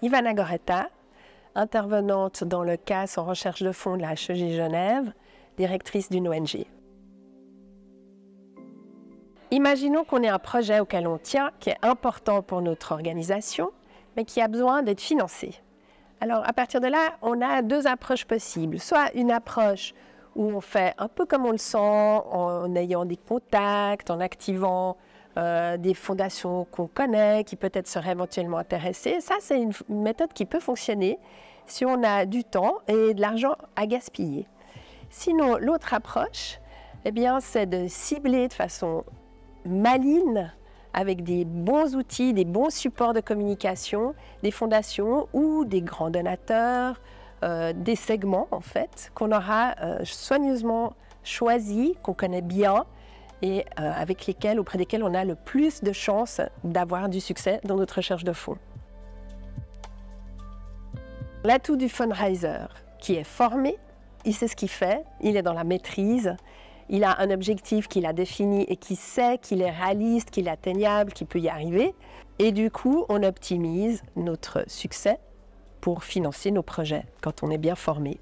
Ivana Goreta, intervenante dans le CAS en recherche de fonds de la HEG Genève, directrice d'une ONG. Imaginons qu'on ait un projet auquel on tient, qui est important pour notre organisation, mais qui a besoin d'être financé. Alors, à partir de là, on a deux approches possibles. Soit une approche où on fait un peu comme on le sent, en ayant des contacts, en activant des fondations qu'on connaît, qui peut-être seraient éventuellement intéressées. Ça, c'est une méthode qui peut fonctionner si on a du temps et de l'argent à gaspiller. Sinon, l'autre approche, eh bien, c'est de cibler de façon maligne, avec des bons outils, des bons supports de communication, des fondations ou des grands donateurs, des segments en fait, qu'on aura soigneusement choisis, qu'on connaît bien et auprès desquels on a le plus de chances d'avoir du succès dans notre recherche de fonds. L'atout du fundraiser, qui est formé, il sait ce qu'il fait, il est dans la maîtrise, il a un objectif qu'il a défini et qui sait qu'il est réaliste, qu'il est atteignable, qu'il peut y arriver. Et du coup, on optimise notre succès pour financer nos projets quand on est bien formé.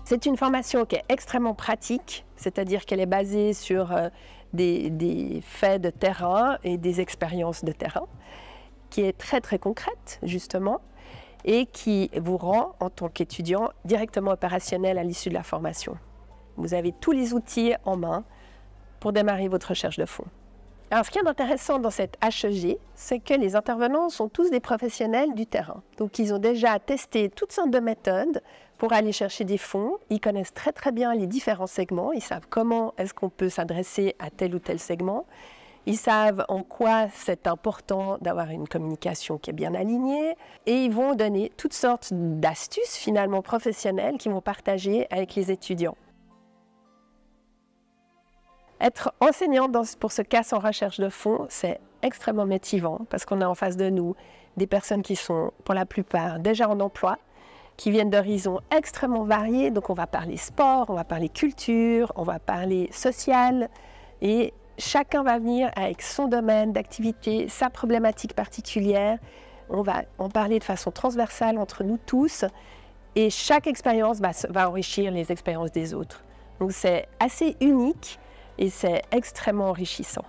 C'est une formation qui est extrêmement pratique, c'est-à-dire qu'elle est basée sur des faits de terrain et des expériences de terrain, qui est très très concrète justement, et qui vous rend, en tant qu'étudiant, directement opérationnel à l'issue de la formation. Vous avez tous les outils en main pour démarrer votre recherche de fonds. Alors, ce qui est intéressant dans cette HEG, c'est que les intervenants sont tous des professionnels du terrain. Donc, ils ont déjà testé toutes sortes de méthodes pour aller chercher des fonds. Ils connaissent très très bien les différents segments. Ils savent comment est-ce qu'on peut s'adresser à tel ou tel segment. Ils savent en quoi c'est important d'avoir une communication qui est bien alignée et ils vont donner toutes sortes d'astuces finalement professionnelles qu'ils vont partager avec les étudiants. Être enseignant pour ce CAS en recherche de fonds, c'est extrêmement motivant parce qu'on a en face de nous des personnes qui sont pour la plupart déjà en emploi, qui viennent d'horizons extrêmement variés. Donc on va parler sport, on va parler culture, on va parler social et chacun va venir avec son domaine d'activité, sa problématique particulière. On va en parler de façon transversale entre nous tous et chaque expérience va enrichir les expériences des autres. Donc c'est assez unique et c'est extrêmement enrichissant.